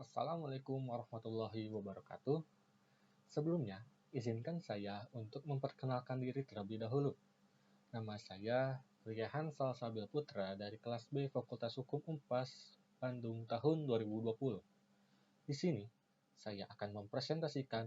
Assalamualaikum warahmatullahi wabarakatuh. Sebelumnya, izinkan saya untuk memperkenalkan diri terlebih dahulu. Nama saya Riyahan Salsabil Putra dari kelas B Fakultas Hukum Unpas, Bandung tahun 2020. Di sini, saya akan mempresentasikan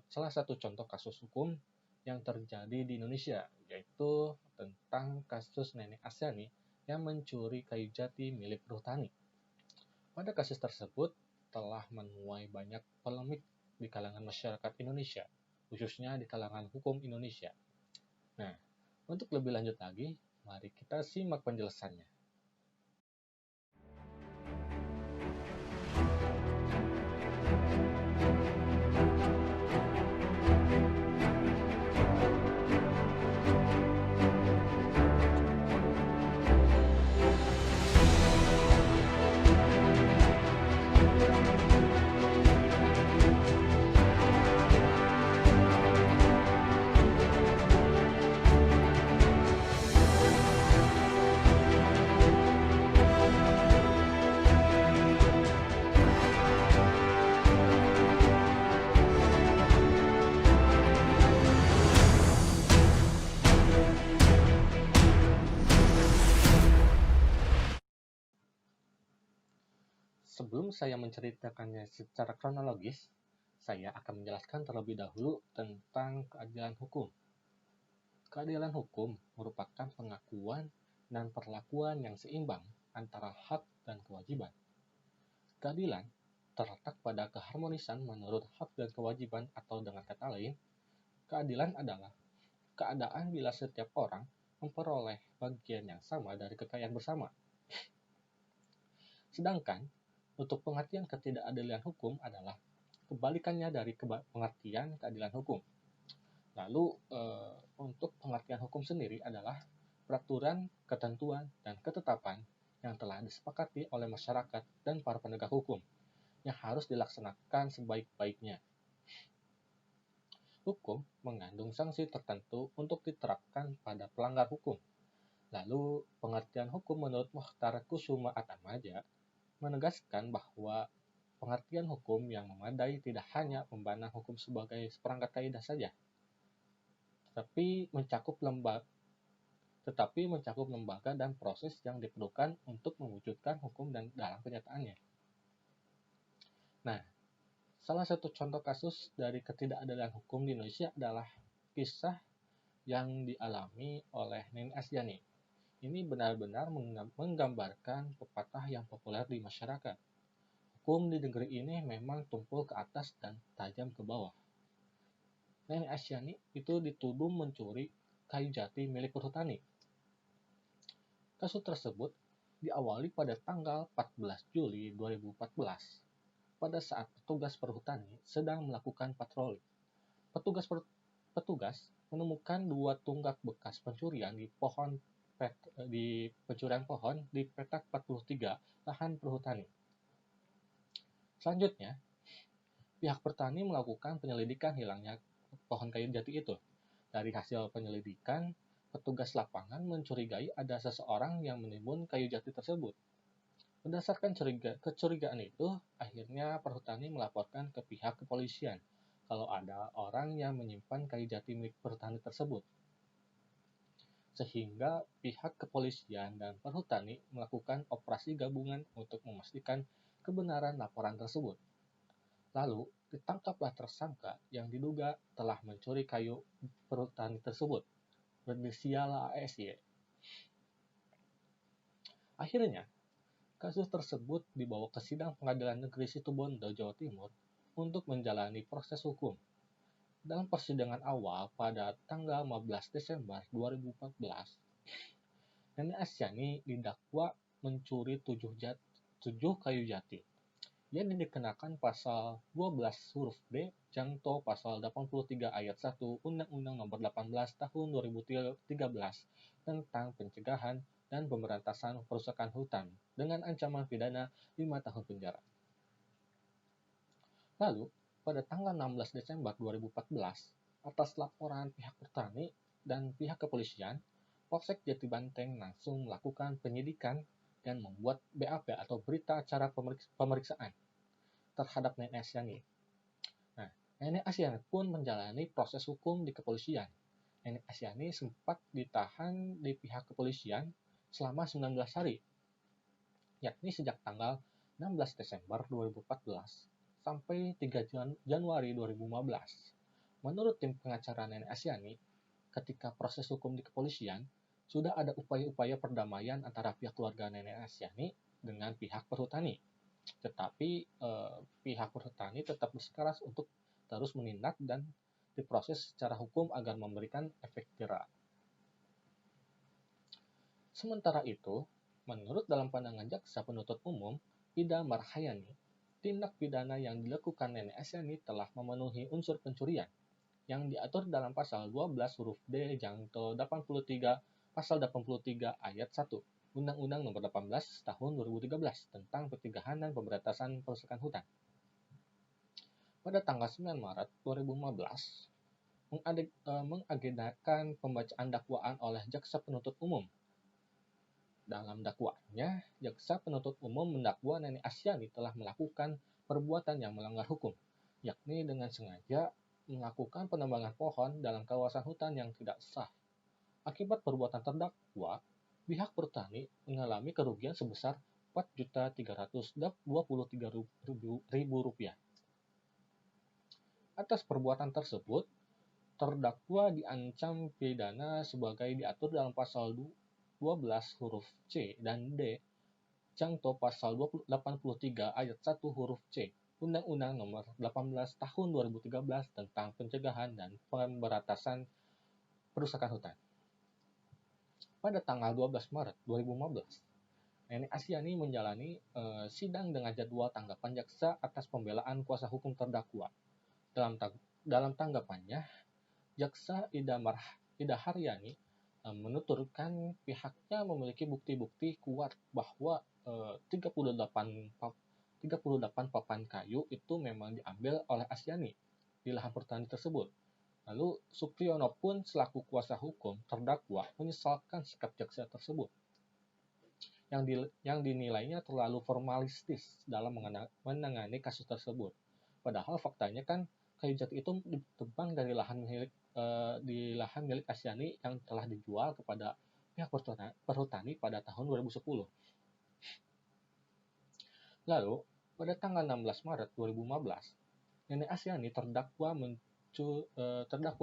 salah satu contoh kasus hukum yang terjadi di Indonesia, yaitu tentang kasus Nenek Asyani yang mencuri kayu jati milik perhutani. Pada kasus tersebut telah menuai banyak polemik di kalangan masyarakat Indonesia, khususnya di kalangan hukum Indonesia. Nah, untuk lebih lanjut lagi, mari kita simak penjelasannya. Sebelum saya menceritakannya secara kronologis, saya akan menjelaskan terlebih dahulu tentang keadilan hukum. Keadilan hukum merupakan pengakuan dan perlakuan yang seimbang antara hak dan kewajiban. Keadilan terletak pada keharmonisan menurut hak dan kewajiban, atau dengan kata lain, keadilan adalah keadaan bila setiap orang memperoleh bagian yang sama dari kekayaan bersama. Sedangkan untuk pengertian ketidakadilan hukum adalah kebalikannya dari pengertian keadilan hukum. Lalu untuk pengertian hukum sendiri adalah peraturan, ketentuan, dan ketetapan yang telah disepakati oleh masyarakat dan para penegak hukum yang harus dilaksanakan sebaik-baiknya. Hukum mengandung sanksi tertentu untuk diterapkan pada pelanggar hukum. Lalu, pengertian hukum menurut Mukhtar Kusuma Atamaja menegaskan bahwa pengertian hukum yang memadai tidak hanya memandang hukum sebagai seperangkat kaidah saja, tetapi mencakup lembaga dan proses yang diperlukan untuk mewujudkan hukum dan dalam kenyataannya. Nah, salah satu contoh kasus dari ketidakadilan hukum di Indonesia adalah kisah yang dialami oleh Nenek Asyani. Ini benar-benar menggambarkan pepatah yang populer di masyarakat. Hukum di negeri ini memang tumpul ke atas dan tajam ke bawah. Nenek Asyani itu dituduh mencuri kayu jati milik perhutani. Kasus tersebut diawali pada tanggal 14 Juli 2014 pada saat petugas perhutani sedang melakukan patroli. Petugas menemukan 2 tunggak bekas pencurian di petak 43 lahan perhutani. Selanjutnya, pihak petani melakukan penyelidikan hilangnya pohon kayu jati itu. Dari hasil penyelidikan, petugas lapangan mencurigai ada seseorang yang menimbun kayu jati tersebut. Berdasarkan kecurigaan itu, akhirnya perhutani melaporkan ke pihak kepolisian kalau ada orang yang menyimpan kayu jati milik perhutani tersebut. Sehingga pihak kepolisian dan perhutani melakukan operasi gabungan untuk memastikan kebenaran laporan tersebut. Lalu, ditangkaplah tersangka yang diduga telah mencuri kayu perhutani tersebut, berinisial ASY. Akhirnya, kasus tersebut dibawa ke sidang Pengadilan Negeri Situbondo, Jawa Timur untuk menjalani proses hukum. Dalam persidangan awal pada tanggal 15 Desember 2014, Nenek Asyani didakwa mencuri 7 kayu jati yang dikenakan pasal 12 huruf B Jangto pasal 83 ayat 1 Undang-Undang Nomor 18 Tahun 2013 tentang pencegahan dan pemberantasan perusakan hutan dengan ancaman pidana 5 tahun penjara. Lalu, pada tanggal 16 Desember 2014, atas laporan pihak petani dan pihak kepolisian, Polsek Jatibanteng langsung melakukan penyidikan dan membuat BAP atau berita acara pemeriksaan. terhadap Nenek Asyani. Nah, Nenek Asyani pun menjalani proses hukum di kepolisian. Nenek Asyani sempat ditahan di pihak kepolisian selama 19 hari, yakni sejak tanggal 16 Desember 2014 sampai 3 Januari 2015. Menurut tim pengacara Nenek Asyani, ketika proses hukum di kepolisian, sudah ada upaya-upaya perdamaian antara pihak keluarga Nenek Asyani dengan pihak perhutani. Tetapi pihak perhutani tetap bersikeras untuk terus menindak dan diproses secara hukum agar memberikan efek jera. Sementara itu, menurut dalam pandangan jaksa penuntut umum, Ida Marhayani, tindak pidana yang dilakukan Nenek Asyani telah memenuhi unsur pencurian yang diatur dalam pasal 12 huruf D jangto 83 pasal 83 ayat 1 Undang-Undang Nomor 18 Tahun 2013 tentang pencegahan dan pemberantasan perusakan hutan. Pada tanggal 9 Maret 2015, mengagendakan pembacaan dakwaan oleh jaksa penuntut umum. Dalam dakwaannya, jaksa penuntut umum mendakwa Nenek Asyani telah melakukan perbuatan yang melanggar hukum, yakni dengan sengaja melakukan penebangan pohon dalam kawasan hutan yang tidak sah. Akibat perbuatan terdakwa, pihak perhutani mengalami kerugian sebesar Rp4.323.000. Atas perbuatan tersebut, terdakwa diancam pidana sebagai diatur dalam pasal 12 huruf C dan D jangto pasal 83 ayat 1 huruf C Undang-Undang Nomor 18 Tahun 2013 tentang pencegahan dan pemberantasan perusakan hutan. Pada tanggal 12 Maret 2015, Nenek Asyani menjalani sidang dengan jadwal tanggapan jaksa atas pembelaan kuasa hukum terdakwa. Dalam tanggapannya, jaksa Ida Haryani menuturkan pihaknya memiliki bukti-bukti kuat bahwa 38 papan kayu itu memang diambil oleh Asyani di lahan perhutani tersebut. Lalu Supriyono pun selaku kuasa hukum terdakwa menyesalkan sikap jaksa tersebut yang dinilainya terlalu formalistis dalam menangani kasus tersebut. Padahal faktanya kan kayu jati itu ditebang dari lahan milik Asyani yang telah dijual kepada pihak perhutani pada tahun 2010. Lalu, pada tanggal 16 Maret 2015, Nenek Asyani terdakwa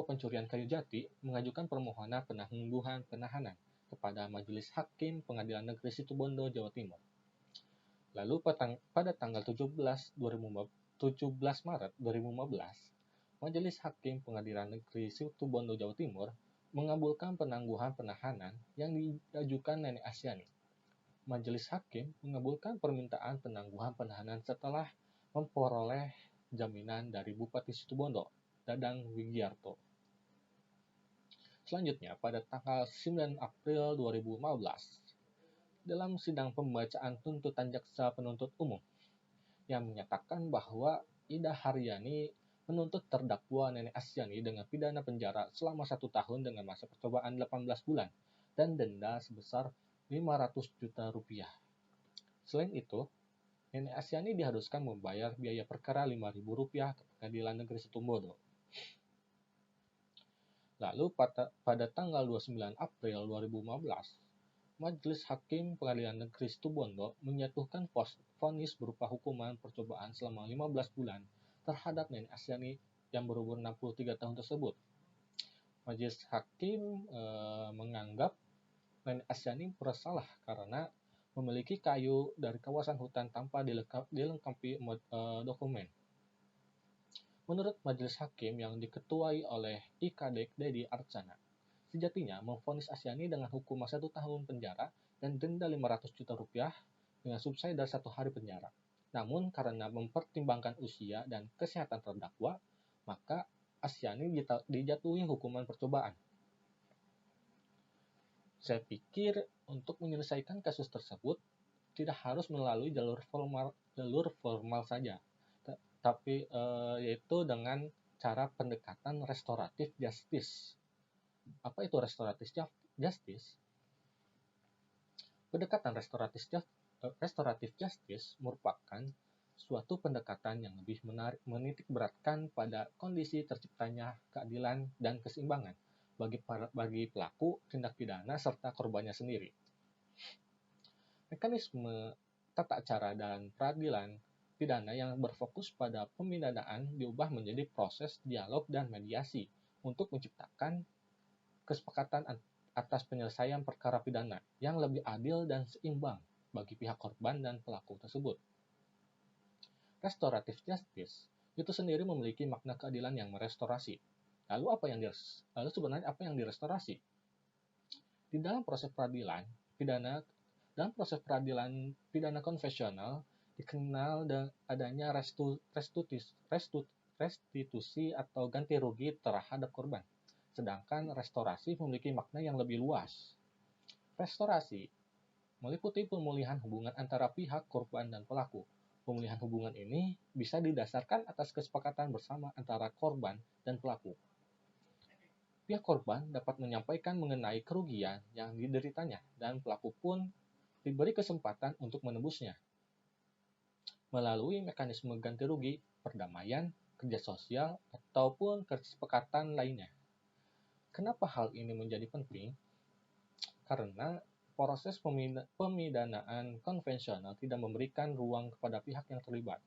pencurian kayu jati mengajukan permohonan penangguhan penahanan kepada Majelis Hakim Pengadilan Negeri Situbondo, Jawa Timur. Lalu pada tanggal 17 Maret 2015, Majelis Hakim Pengadilan Negeri Situbondo, Jawa Timur mengabulkan penangguhan penahanan yang diajukan Nenek Asyani. Majelis Hakim mengabulkan permintaan penangguhan penahanan setelah memperoleh jaminan dari Bupati Situbondo, Dadang Wigiarto. Selanjutnya, pada tanggal 9 April 2015, dalam sidang pembacaan tuntutan jaksa penuntut umum yang menyatakan bahwa Ida Haryani menuntut terdakwa Nenek Asyani dengan pidana penjara selama 1 tahun dengan masa percobaan 18 bulan dan denda sebesar Rp500 juta. Selain itu, Nenek Asyani diharuskan membayar biaya perkara Rp5.000 ke Pengadilan Negeri Situbondo. Lalu pada tanggal 29 April 2015, Majelis Hakim Pengadilan Negeri Situbondo menjatuhkan vonis berupa hukuman percobaan selama 15 bulan terhadap Nenek Asyani yang berumur 63 tahun tersebut. Majelis Hakim menganggap Nenek Asyani bersalah karena memiliki kayu dari kawasan hutan tanpa dilengkapi dokumen. Menurut Majelis Hakim yang diketuai oleh IKD Dedi Arcana, sejatinya memvonis Asyani dengan hukuman 1 tahun penjara dan denda Rp500 juta dengan subsidi 1 hari penjara. Namun karena mempertimbangkan usia dan kesehatan terdakwa, maka Asyani dijatuhi hukuman percobaan. Saya pikir untuk menyelesaikan kasus tersebut tidak harus melalui jalur formal saja, tapi yaitu dengan cara pendekatan restoratif justice. Apa itu restoratif justice? Pendekatan restoratif justice merupakan suatu pendekatan yang lebih menitik beratkan pada kondisi terciptanya keadilan dan keseimbangan bagi pelaku tindak pidana serta korbannya sendiri. Mekanisme tata cara dan peradilan pidana yang berfokus pada pemidanaan diubah menjadi proses dialog dan mediasi untuk menciptakan kesepakatan atas penyelesaian perkara pidana yang lebih adil dan seimbang bagi pihak korban dan pelaku tersebut. Restoratif justice itu sendiri memiliki makna keadilan yang merestorasi. Lalu sebenarnya apa yang direstorasi? Di dalam proses peradilan pidana konvensional dikenal adanya restitusi atau ganti rugi terhadap korban. Sedangkan restorasi memiliki makna yang lebih luas. Restorasi meliputi pemulihan hubungan antara pihak korban dan pelaku. Pemulihan hubungan ini bisa didasarkan atas kesepakatan bersama antara korban dan pelaku. Pihak korban dapat menyampaikan mengenai kerugian yang dideritanya, dan pelaku pun diberi kesempatan untuk menebusnya melalui mekanisme ganti rugi, perdamaian, kerja sosial, ataupun kesepakatan lainnya. Kenapa hal ini menjadi penting? Karena proses pemidanaan konvensional tidak memberikan ruang kepada pihak yang terlibat.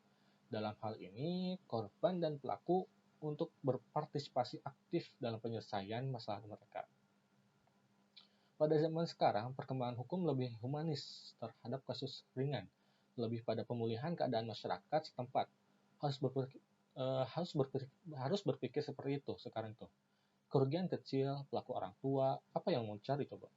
Dalam hal ini, korban dan pelaku untuk berpartisipasi aktif dalam penyelesaian masalah mereka. Pada zaman sekarang, perkembangan hukum lebih humanis terhadap kasus ringan, lebih pada pemulihan keadaan masyarakat setempat. Harus berpikir seperti itu sekarang itu. Kerugian kecil, pelaku orang tua, apa yang mau cari coba?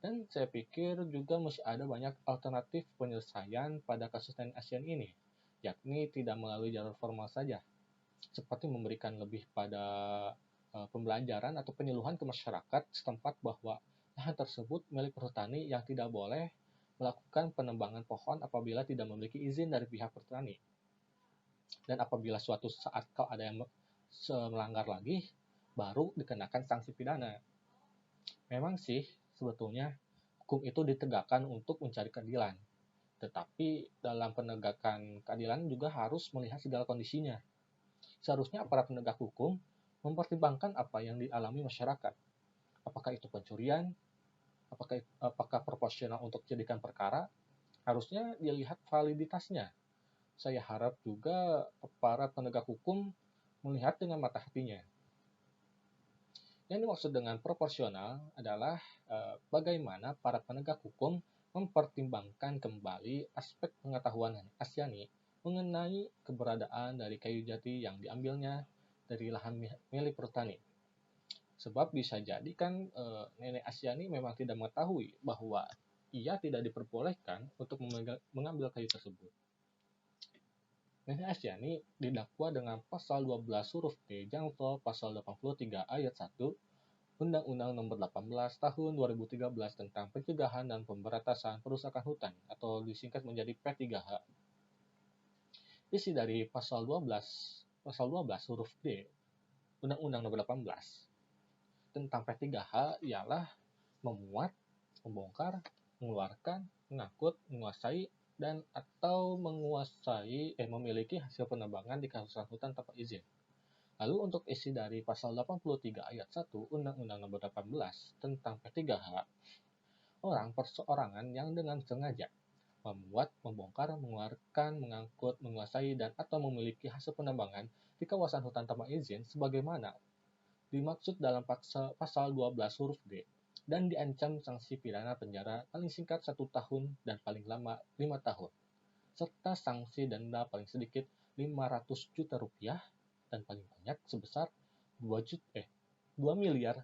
Dan saya pikir juga masih ada banyak alternatif penyelesaian pada kasus nenek ASEAN ini, yakni tidak melalui jalur formal saja, seperti memberikan lebih pada pembelajaran atau penyuluhan ke masyarakat setempat bahwa lahan tersebut milik perhutani yang tidak boleh melakukan penebangan pohon apabila tidak memiliki izin dari pihak petani. Dan apabila suatu saat kalau ada yang melanggar lagi, baru dikenakan sanksi pidana. Memang sih, sebetulnya hukum itu ditegakkan untuk mencari keadilan. Tetapi dalam penegakan keadilan juga harus melihat segala kondisinya. Seharusnya aparat penegak hukum mempertimbangkan apa yang dialami masyarakat. Apakah itu pencurian? Apakah proporsional untuk dijadikan perkara? Harusnya dilihat validitasnya. Saya harap juga aparat penegak hukum melihat dengan mata hatinya. Yang dimaksud dengan proporsional adalah bagaimana para penegak hukum mempertimbangkan kembali aspek pengetahuan ASEANI mengenai keberadaan dari kayu jati yang diambilnya dari lahan milik perhutani. Sebab bisa jadi kan nenek ASEANI memang tidak mengetahui bahwa ia tidak diperbolehkan untuk mengambil kayu tersebut. Nenek ASEANI didakwa dengan pasal 12 huruf D jangto pasal 83 ayat 1 Undang-Undang Nomor 18 Tahun 2013 tentang Pencegahan dan Pemberantasan Perusakan Hutan atau disingkat menjadi P3H. Isi dari pasal 12 huruf D Undang-Undang Nomor 18 tentang P3H ialah memuat, membongkar, mengeluarkan, mengangkut, menguasai, dan atau memiliki hasil penebangan di kawasan hutan tanpa izin. Lalu untuk isi dari pasal 83 ayat 1 Undang-Undang Nomor 18 tentang P3H, orang perseorangan yang dengan sengaja membuat, membongkar, mengeluarkan, mengangkut, menguasai, dan atau memiliki hasil penebangan di kawasan hutan tanpa izin sebagaimana dimaksud dalam pasal 12 huruf D dan diancam sanksi pidana penjara paling singkat 1 tahun dan paling lama 5 tahun, serta sanksi denda paling sedikit 500 juta rupiah dan paling banyak sebesar 2 miliar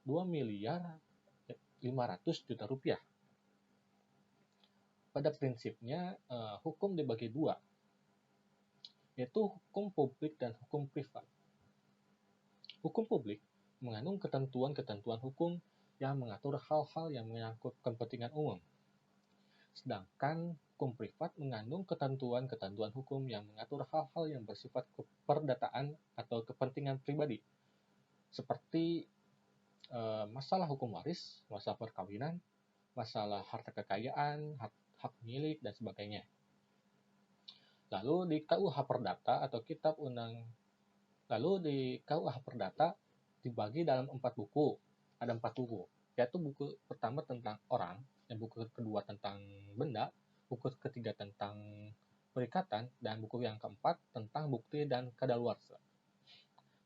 500 juta rupiah. Pada prinsipnya, hukum dibagi dua, yaitu hukum publik dan hukum privat. Hukum publik mengandung ketentuan-ketentuan hukum yang mengatur hal-hal yang menyangkut kepentingan umum. Sedangkan hukum privat mengandung ketentuan-ketentuan hukum yang mengatur hal-hal yang bersifat keperdataan atau kepentingan pribadi, seperti masalah hukum waris, masalah perkawinan, masalah harta kekayaan, hak milik, dan sebagainya. Lalu di KUH Perdata atau Kitab Undang Lalu di KUH Perdata dibagi dalam 4 buku. Ada 4 buku, yaitu buku pertama tentang orang, dan buku kedua tentang benda, buku ketiga tentang perikatan, dan buku yang keempat tentang bukti dan kadaluarsa.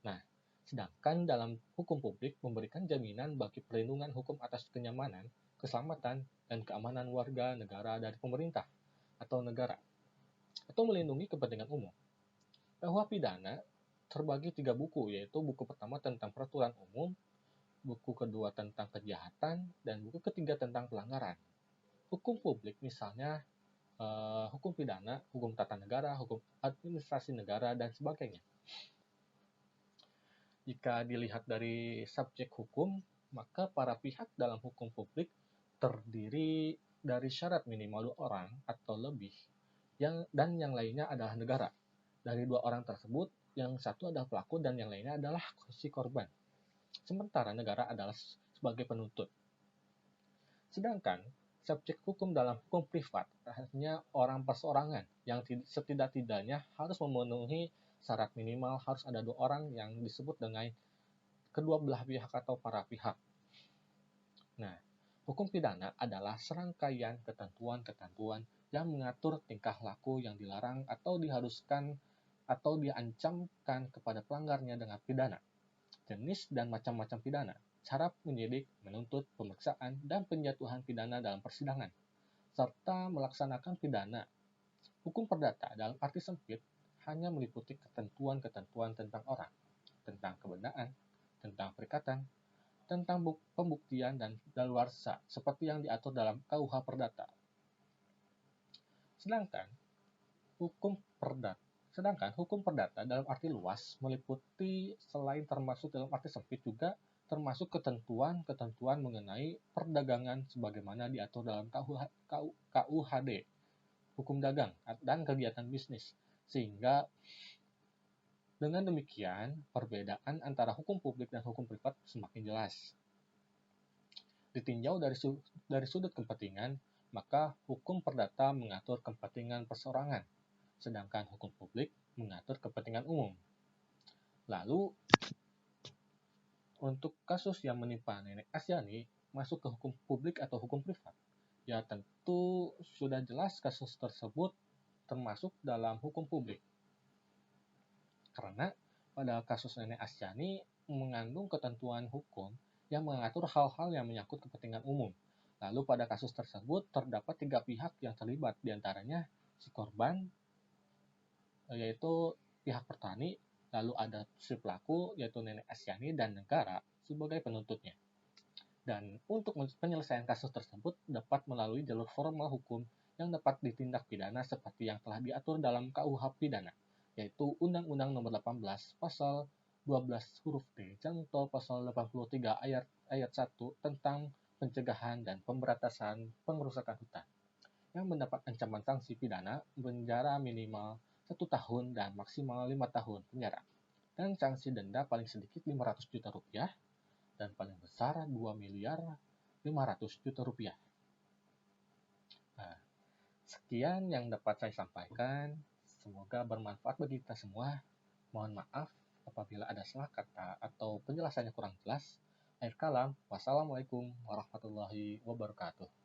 Nah, sedangkan dalam hukum publik memberikan jaminan bagi perlindungan hukum atas kenyamanan, keselamatan, dan keamanan warga negara dari pemerintah atau negara, atau melindungi kepentingan umum. KUH pidana terbagi 3 buku, yaitu buku pertama tentang peraturan umum, buku kedua tentang kejahatan, dan buku ketiga tentang pelanggaran. Hukum publik misalnya hukum pidana, hukum tata negara, hukum administrasi negara, dan sebagainya. Jika dilihat dari subjek hukum, maka para pihak dalam hukum publik terdiri dari syarat minimal 2 orang atau lebih, dan yang lainnya adalah negara. Dari 2 orang tersebut, yang satu adalah pelaku dan yang lainnya adalah si korban. Sementara negara adalah sebagai penuntut. Sedangkan subjek hukum dalam hukum privat hanya orang perseorangan yang setidak-tidaknya harus memenuhi syarat minimal harus ada 2 orang yang disebut dengan kedua belah pihak atau para pihak. Nah, hukum pidana adalah serangkaian ketentuan-ketentuan yang mengatur tingkah laku yang dilarang atau diharuskan atau diancamkan kepada pelanggarnya dengan pidana, jenis dan macam-macam pidana, cara menyidik, menuntut, pemeriksaan, dan penjatuhan pidana dalam persidangan, serta melaksanakan pidana. Hukum perdata dalam arti sempit hanya meliputi ketentuan-ketentuan tentang orang, tentang kebendaan, tentang perikatan, tentang pembuktian dan daluarsa seperti yang diatur dalam KUH Perdata. Sedangkan hukum perdata dalam arti luas meliputi selain termasuk dalam arti sempit juga termasuk ketentuan-ketentuan mengenai perdagangan sebagaimana diatur dalam KUHD, hukum dagang dan kegiatan bisnis. Sehingga dengan demikian perbedaan antara hukum publik dan hukum privat semakin jelas. Ditinjau dari sudut kepentingan, maka hukum perdata mengatur kepentingan perseorangan, sedangkan hukum publik mengatur kepentingan umum. Lalu, untuk kasus yang menimpa Nenek Asyani masuk ke hukum publik atau hukum privat, ya tentu sudah jelas kasus tersebut termasuk dalam hukum publik. Karena pada kasus Nenek Asyani mengandung ketentuan hukum yang mengatur hal-hal yang menyangkut kepentingan umum. Lalu pada kasus tersebut terdapat 3 pihak yang terlibat, diantaranya si korban, yaitu pihak petani, lalu ada si pelaku, yaitu Nenek Asyani, dan negara sebagai penuntutnya. Dan untuk penyelesaian kasus tersebut dapat melalui jalur formal hukum yang dapat ditindak pidana seperti yang telah diatur dalam KUH pidana, yaitu Undang-Undang Nomor 18 Pasal 12 huruf D, Contoh Pasal 83 ayat 1 tentang pencegahan dan pemberantasan pengerusakan hutan, yang mendapat ancaman sanksi pidana penjara minimal 1 tahun dan maksimal 5 tahun penjara, dan sanksi denda paling sedikit 500 juta rupiah dan paling besar 2 miliar 500 juta rupiah. Nah, sekian yang dapat saya sampaikan. Semoga bermanfaat bagi kita semua. Mohon maaf apabila ada salah kata atau penjelasannya kurang jelas. Akhir kalam, wassalamualaikum warahmatullahi wabarakatuh.